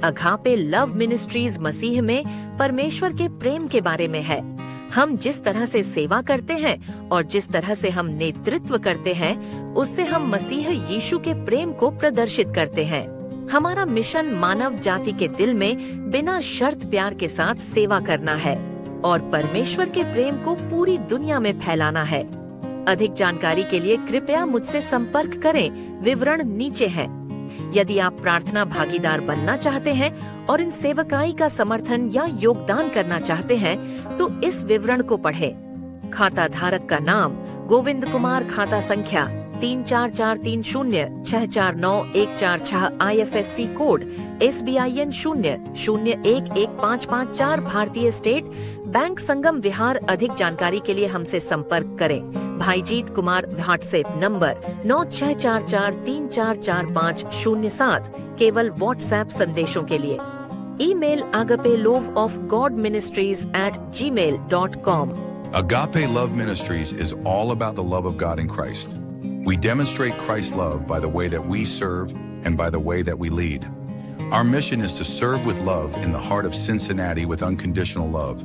Agape love ministries मसीह में परमेश्वर के प्रेम के बारे में है। हम जिस तरह से सेवा करते हैं और जिस तरह से हम नेतृत्व करते हैं, उससे हम मसीह यीशु के प्रेम को प्रदर्शित करते हैं। हमारा मिशन मानव जाति के दिल में बिना शर्त प्यार के साथ सेवा करना है और परमेश्वर के प्रेम को पूरी दुनिया में फैलाना है। अधिक जानकारी के लिए कृपया मुझसे संपर्क करें। विवरण नीचे हैं। यदि आप प्रार्थना भागीदार बनना चाहते हैं और इन सेवकाई का समर्थन या योगदान करना चाहते हैं, तो इस विवरण को पढ़ें। खाता धारक का नाम गोविंद कुमार, खाता संख्या 344306494146, IFSC कोड SBIN 00115554, भारतीय स्टेट बैंक, संगम विहार। अधिक जानकारी के लिए हमसे संपर्क करें। भाईजीत कुमार, व्हाट्सएप नंबर 9644344507, केवल व्हाट्सएप संदेशों के लिए। Email agapeloveofgodministries@gmail.com। Agape Love Ministries is all about the love of God in Christ. We demonstrate Christ's love by the way that we serve and by the way that we lead. Our mission is to serve with love in the heart of Cincinnati with unconditional love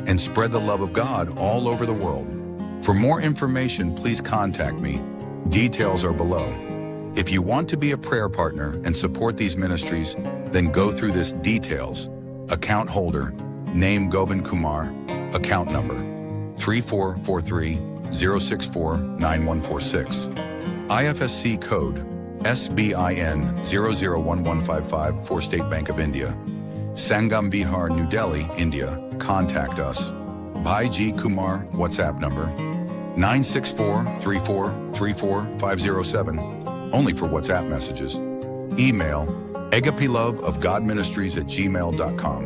and spread the love of God all over the world. For more information, please contact me. Details are below. If you want to be a prayer partner and support these ministries, then go through this details. Account holder, name Govind Kumar, account number 3443-064-9146. IFSC code SBIN 001155 for State Bank of India. Sangam Vihar, New Delhi, India. Contact us. Bhai G. Kumar, WhatsApp number 964-3434-507, only for WhatsApp messages. Email agapeloveofgodministries@gmail.com.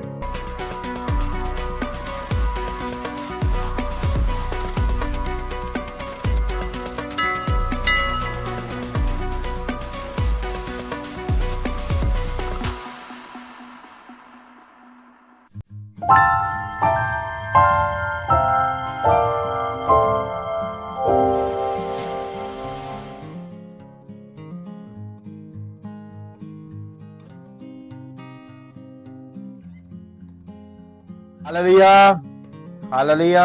Hallelujah, hallelujah.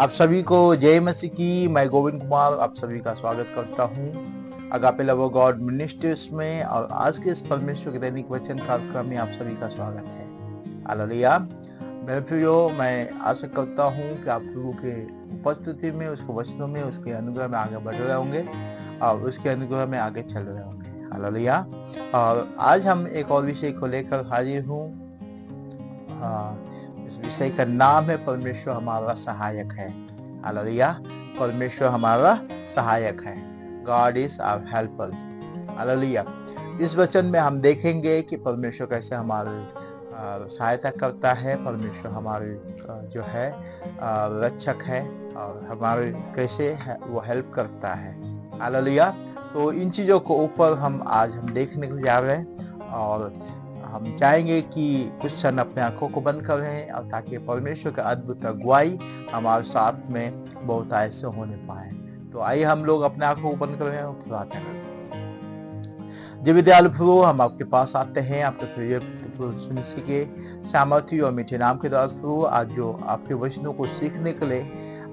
आप सभी को जय मसीह की। मैं गोविंद कुमार आप सभी का स्वागत करता हूँ agape love of God ministries में, और आज के इस परमेश्वर के दैनिक वचन कार्यक्रम में आप सभी का स्वागत है। हालेलुया। मेरे प्रियो, मैं आशा करता हूँ कि आप प्रभु के उपस्थिति में, उसके वचनों में, उसके अनुग्रह में आगे बढ़ रहे होंगे और उसके अनुग्रह में आगे चल रहे होंगे। हालेलुया। और आज हम एक और विषय को लेकर हाजिर हूँ। इस विषय का नाम है परमेश्वर हमारा सहायक है। हालेलुया। परमेश्वर हमारा सहायक है। God is our helper. Hallelujah. इस वचन में हम देखेंगे कि परमेश्वर कैसे हमारी सहायता करता है। परमेश्वर हमारे जो है रक्षक है और हमारे कैसे वो हेल्प करता है। हालेलुया। तो इन चीजों को ऊपर हम आज देखने को जा रहे हैं, और हम चाहेंगे कि कुछ क्षण अपने आंखों को बंद करें और ताकि परमेश्वर का अद्भुत अगुवाई हमारे साथ में बहुत ऐसे होने पाए। तो आइए हम लोग अपने आंखों को बंद करें और प्रार्थना करें। जय विद्यालु प्रभु, हम आपके पास आते हैं आपके प्रिय सुनिश्चि के सामर्थ्य और मीठे नाम के द्वारा प्रभु, आज जो आपके वचनों को सीखने के लिए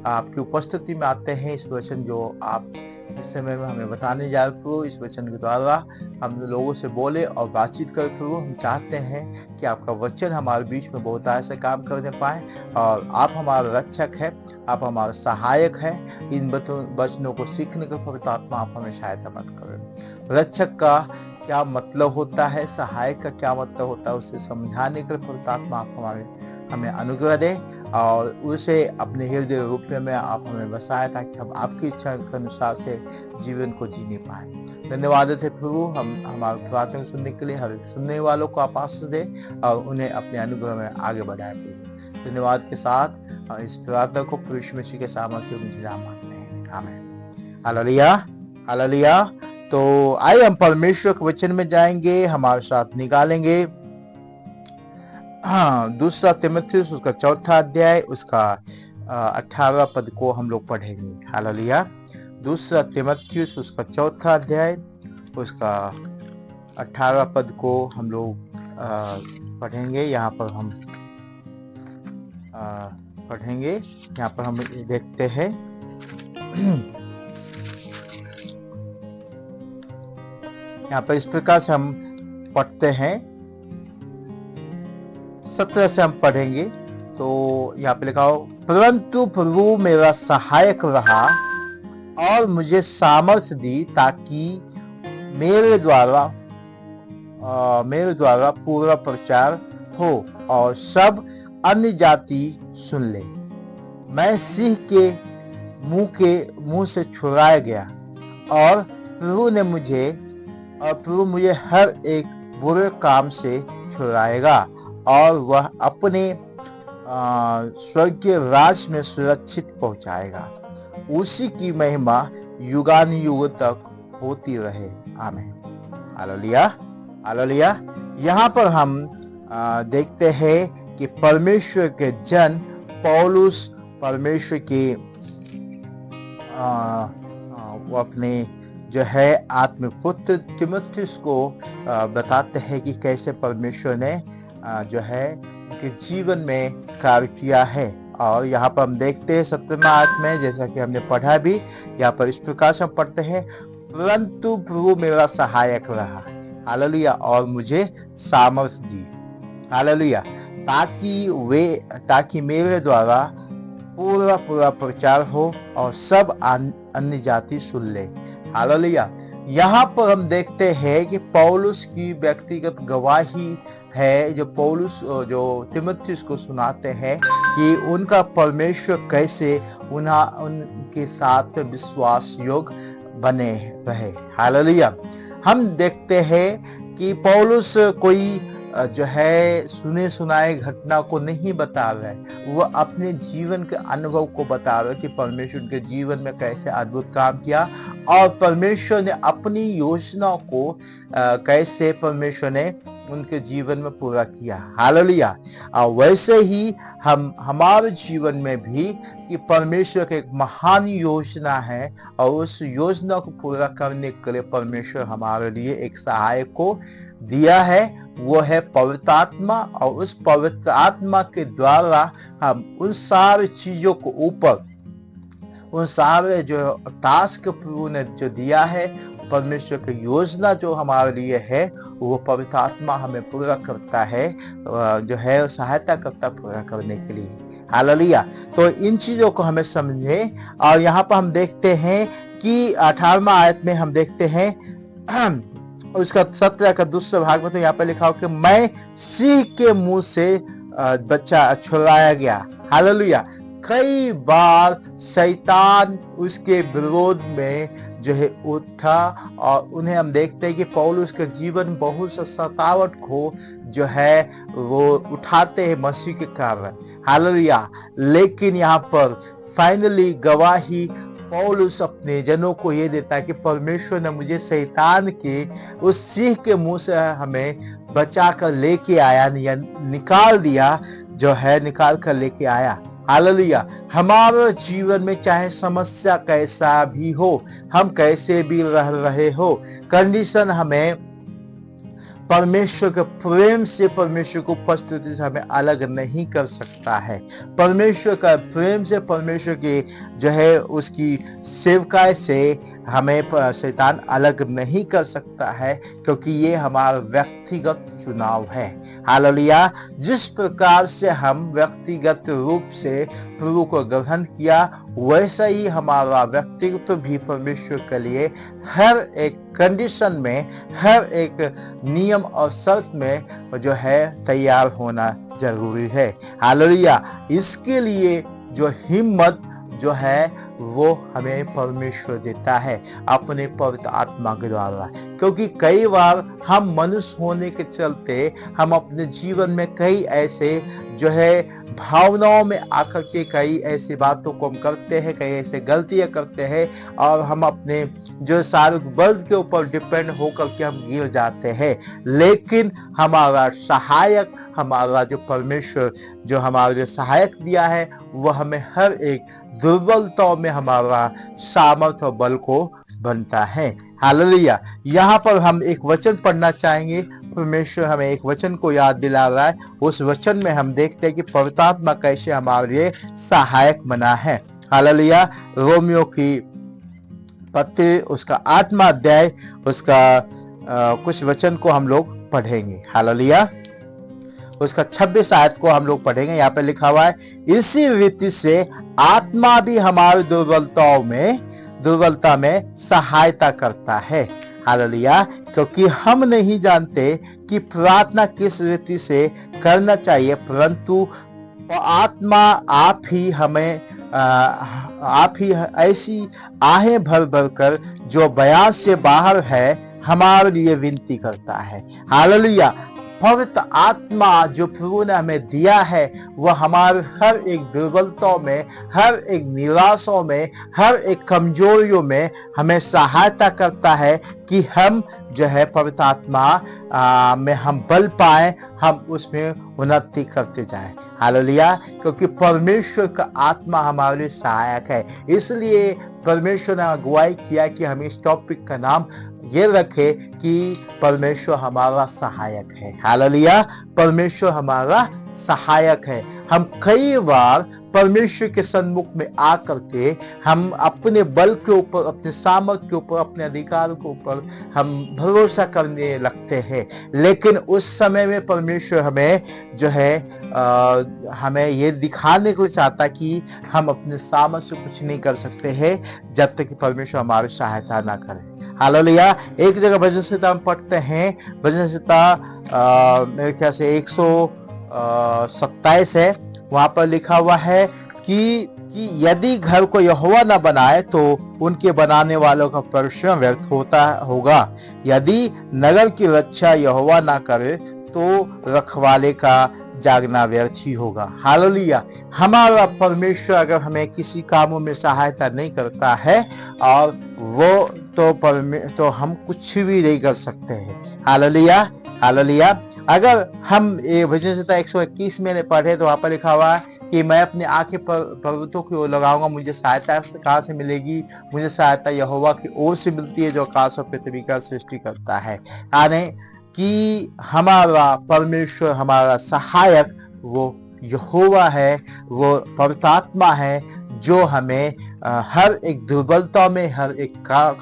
आपकी उपस्थिति में आते हैं। इस वचन जो आप इस समय में हमें बताने जा रहे प्रभु, इस वचन के द्वारा हम लोगों से बोले और बातचीत कर प्रभु। हम चाहते हैं कि आपका वचन हमारे बीच में बहुत ऐसे काम करने पाए, और आप हमारा रक्षक है, आप हमारा सहायक है। इन वचनों को सीखने के पवित्र आत्मा आप हमें सहायता मत करें। रक्षक का क्या मतलब होता है, सहायक का क्या मतलब होता है, उसे समझाने के पवित्र आत्मा आप हमें अनुग्रह दे और उसे अपने हृदय रूप में आप हमें बसाए, ताकि हम आपकी इच्छा के अनुसार से जीवन को जीने पाए। धन्यवाद थे प्रभु, हम हमारे प्रार्थना सुनने के लिए हर एक सुनने वालों को आप आशीष दे और उन्हें अपने अनुग्रह में आगे बढ़ाए प्रभु। धन्यवाद के साथ इस प्रार्थना को प्रभु मसीह के सामर्थ्य में नाम मांगते हैं, आमीन। Hallelujah, hallelujah. तो आइए हम परमेश्वर के वचन में जाएंगे, हमारे साथ निकालेंगे दूसरा तीमुथियुस उसका 4 अध्याय उसका 18 पद को हम लोग पढ़ेंगे। हालेलुया। दूसरा तीमुथियुस उसका 4 अध्याय उसका 18 पद को हम लोग पढ़ेंगे। यहाँ पर हम पढ़ेंगे, यहाँ पर हम देखते हैं यहाँ पर इस प्रकार से हम पढ़ते हैं, 17 से हम पढ़ेंगे। तो यहाँ पे लिखा हो, परंतु प्रभु मेरा सहायक रहा और मुझे सामर्थ्य दी, ताकि मेरे द्वारा पूरा प्रचार हो और सब अन्य जाति सुन ले। मैं सिंह के मुंह से छुड़ाया गया और प्रभु मुझे हर एक बुरे काम से छुड़ाएगा और वह अपने स्वर्गीय राज में सुरक्षित पहुंचाएगा। उसी की महिमा युगानुयुग तक होती रहे। आमीन। Hallelujah, hallelujah. यहाँ पर हम देखते हैं कि परमेश्वर के जन पौलुस परमेश्वर के वो अपने जो है आत्मिक पुत्र तीमुथियुस को बताते हैं कि कैसे परमेश्वर ने जो है उनके जीवन में कार्य किया है। और यहाँ पर हम देखते हैं 17वां आयत में, जैसा कि हमने पढ़ा भी, यहाँ पर इस प्रकार से हम पढ़ते हैं, परंतु प्रभु मेरा सहायक रहा, हालेलुया, और मुझे सामर्थ्य दी, हालेलुया, ताकि मेरे द्वारा पूरा प्रचार हो और सब अन्य जाति सुन ले, हालेलुया। यहाँ पर हम देखते हैं कि पौलुस की व्यक्तिगत गवाही है, जो पौलुस जो तीमुथियुस को सुनाते हैं कि उनका परमेश्वर कैसे उनके साथ विश्वास योग्य बने रहे, हालेलुया। हम देखते हैं कि पौलुस कोई जो है सुने सुनाए घटना को नहीं बता रहे, वह अपने जीवन के अनुभव को बता रहे कि परमेश्वर के जीवन में कैसे अद्भुत काम किया और परमेश्वर ने अपनी योजना को कैसे परमेश्वर ने उनके जीवन में पूरा किया, हालेलुया। और वैसे ही हमारे जीवन में भी कि परमेश्वर की एक महान योजना है और उस योजना को पूरा करने के लिए परमेश्वर हमारे लिए एक सहायक को दिया है, वो है पवित्र आत्मा। और उस पवित्र आत्मा के द्वारा हम उन सारी चीजों को ऊपर, उन सारे जो टास्क प्रभु ने जो दिया है, परमेश्वर की योजना जो हमारे लिए है, वो पवित्र आत्मा हमें पूरा करता है, जो है सहायता करता पूरा करने के लिए, हालेलुया। तो इन चीजों को हमें समझे। और यहाँ पर हम देखते हैं कि 18वां आयत में हम देखते हैं उसका 17 का दूसरा भाग में, तो यहाँ पे लिखा हो कि मैं सिंह के मुंह से बच्चा छुड़ाया गया, हालेलुया। कई बार शैतान उसके विरोध में जो है उठा और उन्हें हम देखते हैं कि पौलुस के जीवन बहुत सा सतावट को जो है वो उठाते हैं मसीह के कारण, हालेलुया। लेकिन यहाँ पर फाइनली गवाही पौलुस अपने जनों को ये देता है कि परमेश्वर ने मुझे शैतान के उस सिंह के मुंह से हमें बचा कर लेके आया, या निकाल कर लेके आया, हालेलुया। हमारे जीवन में चाहे समस्या कैसा भी हो, हम कैसे भी रह रहे हो, कंडीशन हमें परमेश्वर के प्रेम से, परमेश्वर की उपस्थिति से हमें अलग नहीं कर सकता है। परमेश्वर का प्रेम से, परमेश्वर की जो है उसकी सेवकाई से हमें शैतान अलग नहीं कर सकता है, क्योंकि ये हमारा व्यक्तिगत चुनाव है, हालेलुया। जिस प्रकार से हम व्यक्तिगत रूप से प्रभु को ग्रहण किया, वैसा ही हमारा व्यक्तिगत भी परमेश्वर के लिए हर एक कंडीशन में, हर एक नियम और शर्त में जो है तैयार होना जरूरी है, हालेलुया। इसके लिए जो हिम्मत जो है वो हमें परमेश्वर देता है अपने पवित्र आत्मा के द्वारा, क्योंकि कई बार हम मनुष्य होने के चलते हम अपने जीवन में कई ऐसे जो है भावनाओं में आकर के कई ऐसी बातों को हम करते हैं, कई ऐसे गलतियां करते हैं और हम अपने जो शारीरिक बल के ऊपर डिपेंड होकर के हम गिर जाते हैं। लेकिन हमारा सहायक, हमारा जो परमेश्वर जो हमारा जो सहायक दिया है, वह हमें हर एक दुर्बलताओं में हमारा सामर्थ्य और बल को बनता है, हालेलुया। यहाँ पर हम एक वचन पढ़ना चाहेंगे, परमेश्वर हमें एक वचन को याद दिला रहा है। उस वचन में हम देखते हैं कि पवित्र आत्मा कैसे हमारे लिए सहायक बना है। हालेलुया। रोमियो की पत्र उसका 8वां अध्याय उसका कुछ वचन को हम लोग पढ़ेंगे। हालेलुया। उसका 26 आयत को हम लोग पढ़ेंगे। यहाँ पे लिखा हुआ है, इसी रीति से आत्मा भी हमारी दुर्बलता में सहायता करता है। हालेलुया। क्योंकि हम नहीं जानते कि प्रार्थना किस रीति से करना चाहिए, परंतु आत्मा आप ही ऐसी आहें भर भर कर जो बयान से बाहर है हमारे लिए विनती करता है। हालेलुया। पवित्र आत्मा जो प्रभु ने हमें दिया है वह हमारे हर एक दुर्बलताओं में, हर एक निराशों में, हर एक कमजोरियों में हमें सहायता करता है कि हम जो है पवित्र आत्मा में हम बल पाए, हम उसमें उन्नति करते जाएं। हालेलुया। क्योंकि परमेश्वर का आत्मा हमारे लिए सहायक है। इसलिए परमेश्वर ने अगुवाई किया कि हम इस टॉपिक का नाम ये रखे कि परमेश्वर हमारा सहायक है। हालेलुया। परमेश्वर हमारा सहायक है। हम कई बार परमेश्वर के सन्मुख में आकर के हम अपने बल के ऊपर, अपने सामर्थ्य के ऊपर, अपने अधिकार के ऊपर हम भरोसा करने लगते हैं, लेकिन उस समय में परमेश्वर हमें जो है हमें ये दिखाने को चाहता कि हम अपने सामर्थ्य से कुछ नहीं कर सकते हैं जब तक कि परमेश्वर हमारी सहायता ना करे। हालेलुया। एक जगह भजन संहिता हम पढ़ते हैं, भजन संहिता मेरे ख्याल से 127 है। वहां पर लिखा हुआ है कि यदि घर को यहोवा न बनाए तो उनके बनाने वालों का परिश्रम व्यर्थ होता होगा। यदि नगर की रक्षा यहोवा ना करे तो रखवाले का जागना व्यर्थ ही होगा। हालेलुया। हमारा परमेश्वर अगर हमें किसी कामों में सहायता नहीं करता है और वो तो हम कुछ भी नहीं कर सकते हैं। हालेलुया। हालेलुया। अगर हम ये भजन संहिता 121 में पढ़े तो वहां पर लिखा हुआ है कि मैं अपनी आंखें पर्वतों की ओर लगाऊंगा, मुझे सहायता कहाँ से मिलेगी? मुझे सहायता यहोवा की ओर से मिलती है जो आकाश और पृथ्वी का सृष्टि करता है। यानी कि हमारा परमेश्वर, हमारा सहायक वो यहोवा है, वो पवित्र आत्मा है जो हमें हर एक दुर्बलता में, हर एक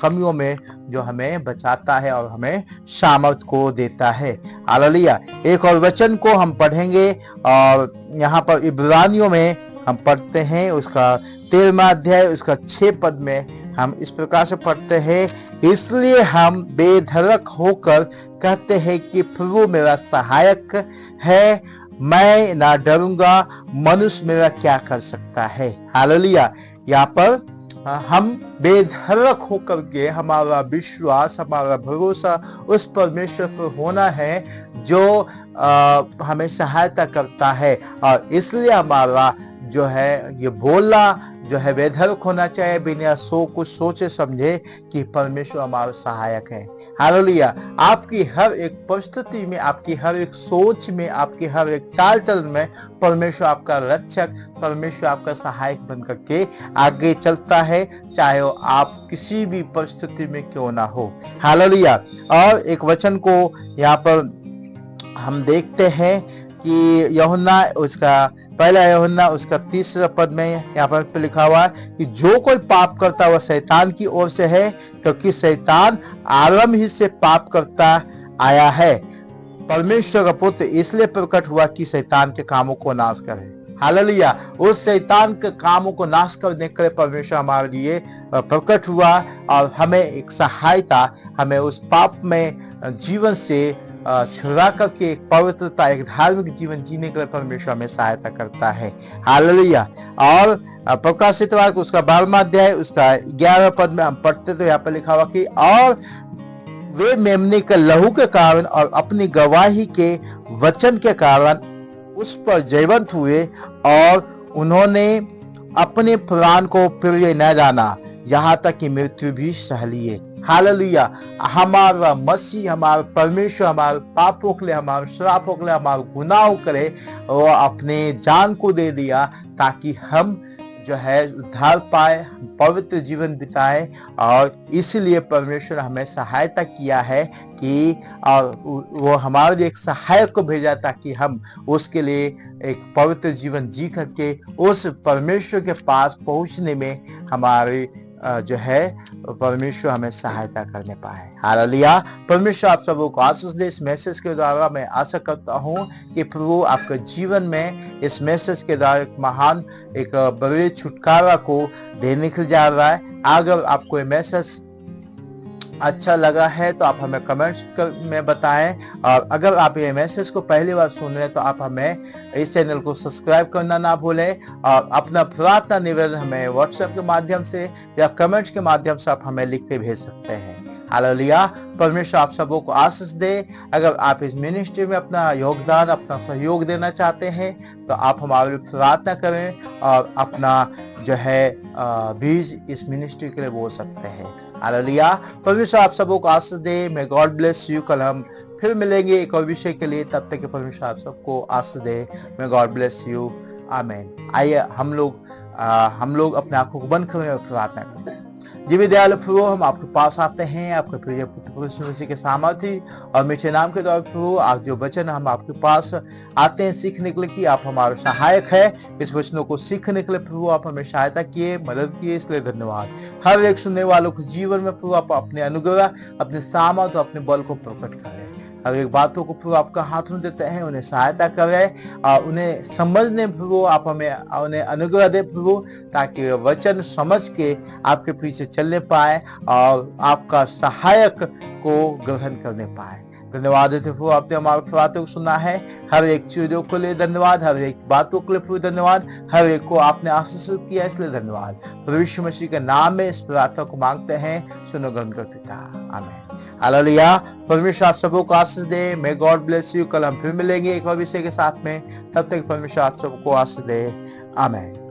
कमियों में जो हमें बचाता है और हमें सामर्थ को देता है। हालेलुया। एक और वचन को हम पढ़ेंगे और यहाँ पर इब्रानियों में हम पढ़ते हैं उसका 13वां अध्याय उसका 6 पद में हम इस प्रकार से पढ़ते हैं, इसलिए हम बेधड़क होकर कहते हैं कि प्रभु मेरा सहायक है, मैं ना डरूंगा, मनुष्य मेरा क्या कर सकता है। हालेलुया। यहाँ पर हम बेधड़क होकर के हमारा विश्वास, हमारा भरोसा उस परमेश्वर पर होना है जो हमें सहायता करता है, और इसलिए हमारा जो है ये बोलना जो है बेधड़क होना चाहिए, बिना कुछ सोचे समझे कि परमेश्वर हमारा सहायक है। हालेलुया। आपकी हर एक परिस्थिति में, आपकी हर एक सोच में, आपकी हर एक चाल चलन में परमेश्वर आपका रक्षक, परमेश्वर आपका सहायक बन करके आगे चलता है, चाहे वो आप किसी भी परिस्थिति में क्यों ना हो। हालेलुया। और एक वचन को यहाँ पर हम देखते हैं कि यूहन्ना उसका पहला यूहन्ना उसका 30 पद में यहाँ पर लिखा हुआ है कि जो कोई पाप करता है वह शैतान की ओर से है, क्योंकि शैतान आरंभ ही से पाप करता आया है। परमेश्वर का पुत्र इसलिए प्रकट हुआ कि शैतान के कामों को नाश करे। हालेलुया। उस शैतान के कामों को नाश करने के लिए परमेश्वर हमारे लिए प्रकट हुआ और हमें एक सहायता, हमें उस पाप में जीवन से छुड़ा करके एक पवित्रता, एक धार्मिक जीवन जीने के लिए परमेश्वर हमें सहायता करता है। हालेलुया। और प्रकाशित वाक्य उसका 12वां अध्याय उसका 11 पद में हम पढ़ते तो यहाँ पर लिखा हुआ कि और वे मेमने के लहू के कारण और अपनी गवाही के वचन के कारण उस पर जयवंत हुए, और उन्होंने अपने प्राण को प्रिय न जाना, यहाँ तक कि मृत्यु भी सह लिए। हालेलुया। हमारा मसीह, हमारा परमेश्वर हमारे पापों के लिए, हमारे श्रापों के लिए, हमारे गुनाहों के लिए वो अपने जान को दे दिया ताकि हम जो है उद्धार पाए, पवित्र जीवन बिताए। और इसीलिए परमेश्वर हमें सहायता किया है कि वो हमारे लिए एक सहायक को भेजा ताकि हम उसके लिए एक पवित्र जीवन जी करके उस परमेश्वर के पास पहुंचने में हमारी जो है परमेश्वर हमें सहायता करने पाए। हालेलुया। परमेश्वर आप सबको आशीष दे। इस मैसेज के द्वारा मैं आशा करता हूं कि प्रभु आपके जीवन में इस मैसेज के द्वारा एक महान एक बड़े छुटकारा को देने के जा रहा है। अगर आपको ये मैसेज अच्छा लगा है तो आप हमें कमेंट्स में बताएं। और अगर आप ये मैसेज को पहली बार सुन रहे हैं तो आप हमें इस चैनल को सब्सक्राइब करना ना भूलें। और अपना प्रार्थना निवेदन हमें व्हाट्सएप के माध्यम से या कमेंट्स के माध्यम से आप हमें लिख के भेज सकते हैं। हालेलुया। परमेश्वर आप सबों को आशीष दे। अगर आप इस मिनिस्ट्री में अपना योगदान, अपना सहयोग देना चाहते हैं तो आप हमारे प्रार्थना करें और अपना जो है बीज इस मिनिस्ट्री के लिए बोल सकते हैं। हालेलुया। परमेश्वर आप सबों को आशीष दे। May God bless you. कल हम फिर मिलेंगे एक और विषय के लिए। तब तक के परमेश्वर आप सबको आशीष दे। May God bless you. आमीन। आइए हम लोग अपने आंखों को बंद करें और प्रार्थना करें। जीवी दयालु प्रभु, हम आपके पास आते हैं आपके प्रिय पुत्र यीशु मसीह के सामर्थ्य और मीठे नाम के द्वारा प्रभु, आप जो वचन हम आपके पास आते हैं सीखने के लिए कि आप हमारे सहायक है। इस वचनों को सीखने के लिए प्रभु आप हमें सहायता किए, मदद किए, इसलिए धन्यवाद। हर एक सुनने वालों के जीवन में प्रभु आप अपने अनुग्रह, अपने सामर्थ्य, अपने बल को प्रकट करें। हर एक बातों को प्रभु आपका हाथ में देते हैं, उन्हें सहायता करें और उन्हें समझने प्रभु आप हमें उन्हें अनुग्रह दे प्रभु, ताकि वचन समझ के आपके पीछे चलने पाए और आपका सहायक को ग्रहण करने पाए। धन्यवाद देते प्रभु, आपने हमारे प्रार्थना को सुना है। हर एक चीजों के लिए धन्यवाद, हर एक बातों के लिए प्रभु धन्यवाद, हर एक को आपने आशीषित किया इसलिए धन्यवाद। प्रभु यीशु मसीह के नाम में इस प्रार्थना को मांगते हैं, सुनो ग्रहण कर पिता। आमीन। हालेलुया। परमेश्वर आप सबको आशीष दे। May God bless you. कल हम फिर मिलेंगे एक और विषय के साथ में। तब तक परमेश्वर आप सबको आशीष दे। आमीन।